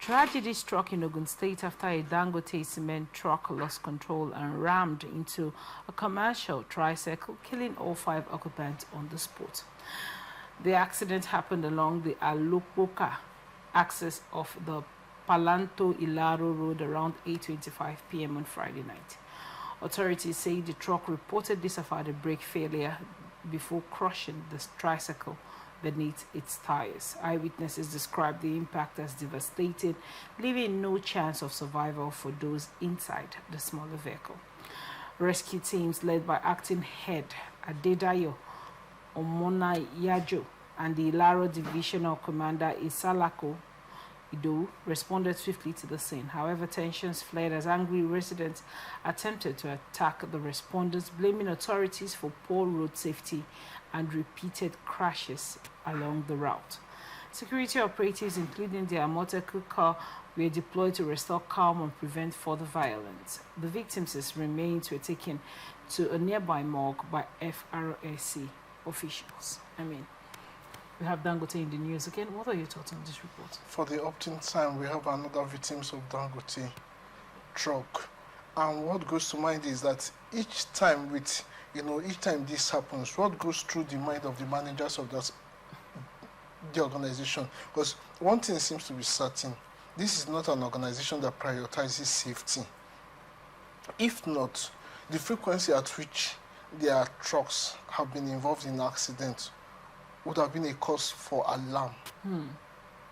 Tragedy struck in Ogun State after a Dangote Cement truck lost control and rammed into a commercial tricycle, killing all 5 occupants on the spot. The accident happened along the Alopoka axis of the Palanto-Ilaro Road around 8:25 p.m. on Friday night. Authorities say the truck reportedly suffered a brake failure before crushing the tricycle beneath its tires. Eyewitnesses described the impact as devastating, leaving no chance of survival for those inside the smaller vehicle. Rescue teams led by acting head Adedayo Omona Yajo and the Ilaro Divisional Commander Isalako Ido responded swiftly to the scene. However, tensions flared as angry residents attempted to attack the responders, blaming authorities for poor road safety and repeated crashes along the route. Security operatives, including the Amoteku car, were deployed to restore calm and prevent further violence. The victims' remains were taken to a nearby morgue by FRSC officials. We have Dangote in the news again. What are your thoughts on this report? For the opting time, we have another victims of Dangote truck. And what goes to mind is that each time this happens, what goes through the mind of the managers of the organization? Because one thing seems to be certain, this is not an organization that prioritizes safety. If not, the frequency at which their trucks have been involved in accidents would have been a cause for alarm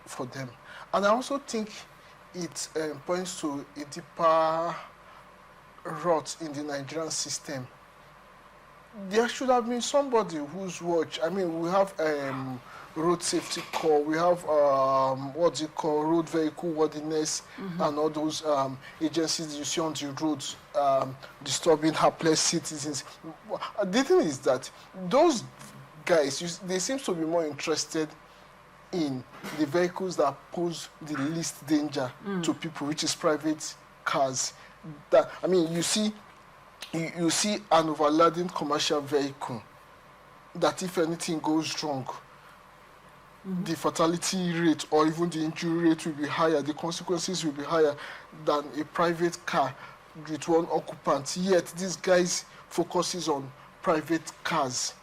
for them. And I also think it points to a deeper rot in the Nigerian system. There should have been somebody who's watched. We have road safety corps, we have road vehicle worthiness, and all those agencies you see on the roads disturbing hapless citizens. The thing is that those guys, they seem to be more interested in the vehicles that pose the least danger to people, which is private cars. You see an overladen commercial vehicle that if anything goes wrong, the fatality rate or even the injury rate will be higher, the consequences will be higher than a private car with one occupant. Yet these guys focuses on private cars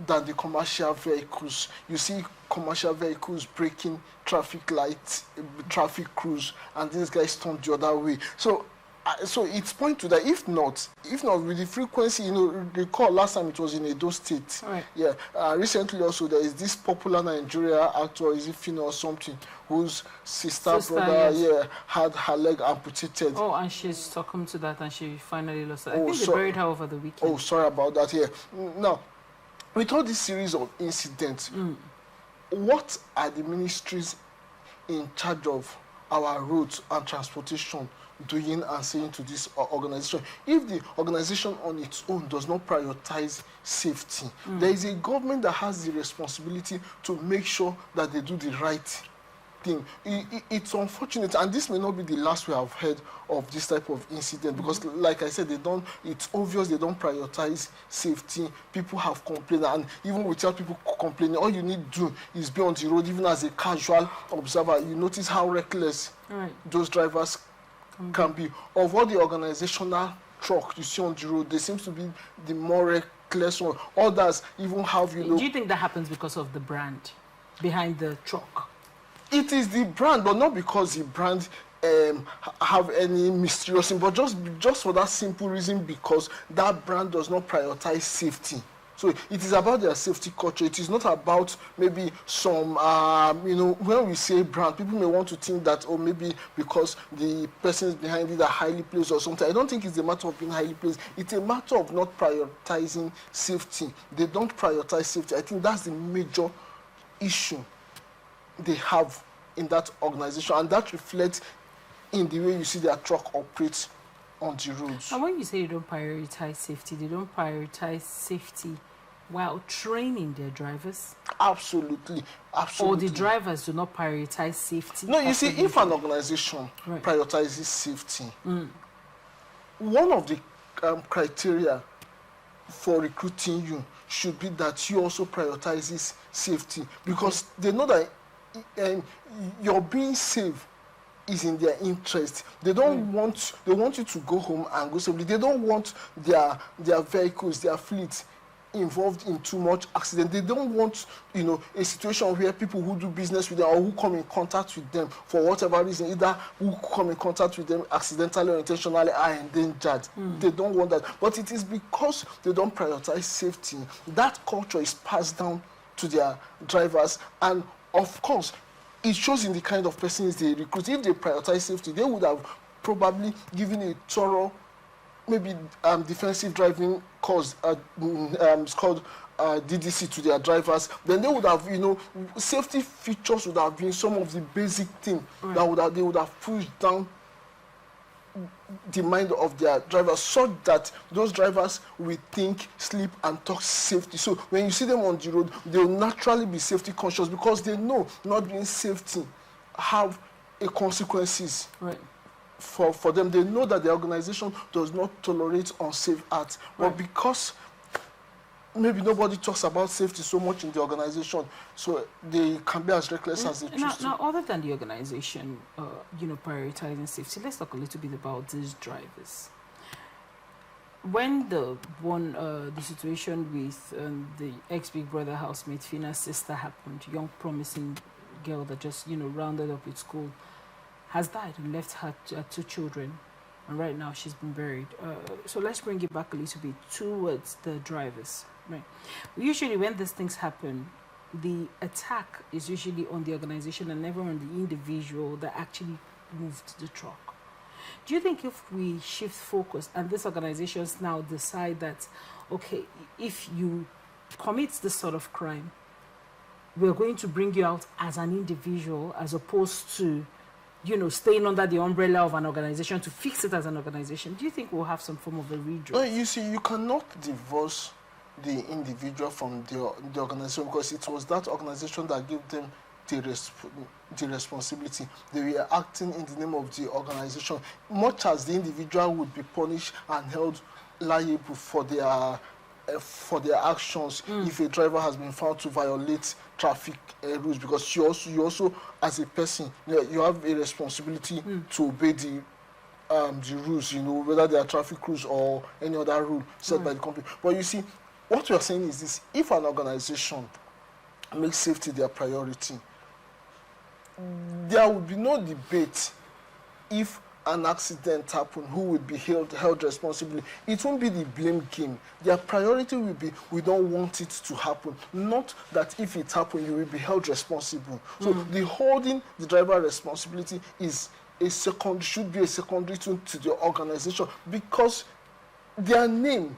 than the commercial vehicles. You see commercial vehicles breaking traffic lights, traffic crews, and these guys turn the other way. So it's point to that. If not with the frequency, recall last time it was in Edo State. Right. Yeah. Recently also there is this popular Nigeria actor, is it Fino or something, whose sister brother, yes, had her leg amputated. Oh, and she's succumbed to that, and she finally lost it. I think they buried her over the weekend. Oh, sorry about that. Yeah. Now, with all this series of incidents, what are the ministries in charge of our roads and transportation doing and saying to this organization? If the organization on its own does not prioritize safety, there is a government that has the responsibility to make sure that they do the right thing. It's unfortunate, and this may not be the last we have heard of this type of incident, because like I said, it's obvious they don't prioritize safety. People have complained, and even without people complaining, all you need to do is be on the road. Even as a casual observer, you notice how reckless those drivers can be. Of all the organizational truck you see on the road, they seem to be the more reckless one. Others even have, Do you think that happens because of the brand behind the truck? It is the brand, but not because the brand have any mysterious thing, but just for that simple reason, because that brand does not prioritize safety. So it is about their safety culture. It is not about maybe some, when we say brand, people may want to think that, maybe because the persons behind it are highly placed or something. I don't think it's a matter of being highly placed. It's a matter of not prioritizing safety. They don't prioritize safety. I think that's the major issue they have in that organization, and that reflects in the way you see their truck operate on the roads. And when you say they don't prioritize safety, they don't prioritize safety while training their drivers? Absolutely. Or the drivers do not prioritize safety? No, you see, if an organization prioritizes safety, one of the criteria for recruiting you should be that you also prioritizes safety, because they know that you're being safe is in their interest. They don't want, they want you to go home and go safely. They don't want their vehicles, their fleet involved in too much accident. They don't want, you know, a situation where people who do business with them or who come in contact with them for whatever reason, either who come in contact with them accidentally or intentionally, are endangered. They don't want that. But it is because they don't prioritize safety. That culture is passed down to their drivers, and of course it shows in the kind of persons they recruit. If they prioritize safety, they would have probably given a thorough, maybe defensive driving course, it's called DDC, to their drivers. Then they would have, you know, safety features would have been some of the basic things that they would have pushed down the mind of their drivers, so that those drivers will think, sleep, and talk safety. So when you see them on the road, they will naturally be safety conscious, because they know not being safety have a consequences. Right. For them. They know that the organization does not tolerate unsafe acts. But because maybe nobody talks about safety so much in the organization, so they can be as reckless as they choose to. Now, other than the organization, you know, prioritizing safety, let's talk a little bit about these drivers. When the situation with the ex-Big Brother housemate Fina's sister happened, young promising girl that just, you know, rounded up with school, has died and left her 2 children, and right now she's been buried. So let's bring it back a little bit towards the drivers. Right. Usually when these things happen, the attack is usually on the organization and never on the individual that actually moved the truck. Do you think if we shift focus and these organizations now decide that, okay, if you commit this sort of crime, we're going to bring you out as an individual as opposed to, you know, staying under the umbrella of an organization to fix it as an organization, do you think we'll have some form of a redress? No, you see, you cannot divorce the individual from the organization, because it was that organization that gave them the responsibility. They were acting in the name of the organization, much as the individual would be punished and held liable for their actions if a driver has been found to violate traffic rules, because you also as a person, you have a responsibility to obey the rules, you know, whether they are traffic rules or any other rule set by the company. But you see, what we are saying is this: if an organization makes safety their priority, there will be no debate if an accident happened, who would be held responsible. It won't be the blame game. Their priority will be, we don't want it to happen. Not that if it happened, you will be held responsible. So the holding the driver responsibility is should be a secondary to the organization, because their name,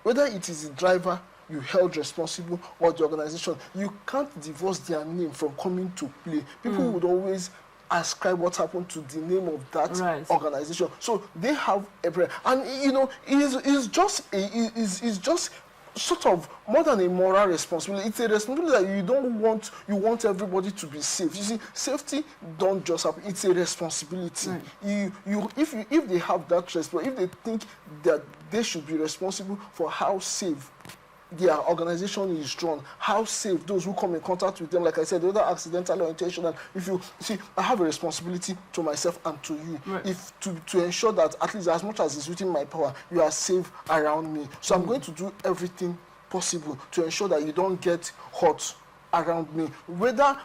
whether it is the driver you held responsible or the organization, you can't divorce their name from coming to play. People would always ascribe what happened to the name of that organization. So they have a prayer. And you know, it's just sort of more than a moral responsibility. It's a responsibility that you want everybody to be safe. You see, safety don't just happen. It's a responsibility. If they have that responsibility, if they think that they should be responsible for how safe their organization is drawn, how safe those who come in contact with them, like I said, whether accidental or intentional. If you see, I have a responsibility to myself and to you, if to ensure that at least as much as is within my power, you are safe around me. So I'm going to do everything possible to ensure that you don't get hurt around me. Whether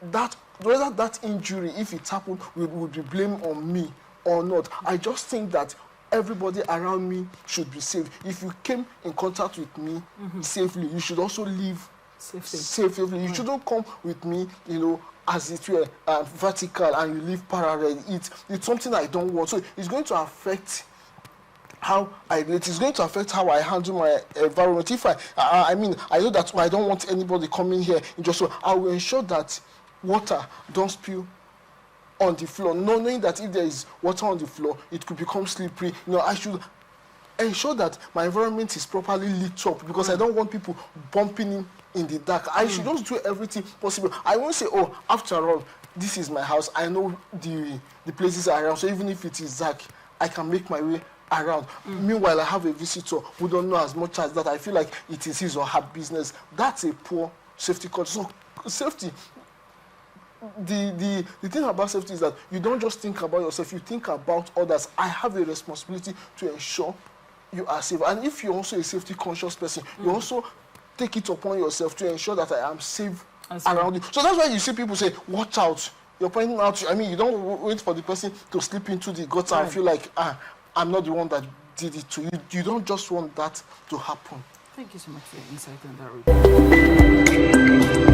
that injury, if it happened, would be blamed on me or not. I just think that everybody around me should be safe. If you came in contact with me safely, you should also leave safely. You shouldn't come with me, you know, as it were vertical, and you live parallel. It's something I don't want. So it's going to affect how I relate. It's going to affect how I handle my environment. If I know that I don't want anybody coming here, so I will ensure that water don't spill on the floor, knowing that if there is water on the floor, it could become slippery. You know, I should ensure that my environment is properly lit up, because I don't want people bumping in the dark. I should just do everything possible. I won't say, oh, after all, this is my house. I know the places around, so even if it is dark, I can make my way around. Meanwhile, I have a visitor who don't know as much as that. I feel like it is his or her business. That's a poor safety culture. So safety, the thing about safety is that you don't just think about yourself, you think about others. I have a responsibility to ensure you are safe. And if you're also a safety conscious person, you also take it upon yourself to ensure that I am safe around you. So that's why you see people say, watch out. You're pointing out, I mean, you don't wait for the person to slip into the gutter and feel like, I'm not the one that did it to you. You don't just want that to happen. Thank you so much for your insight on that.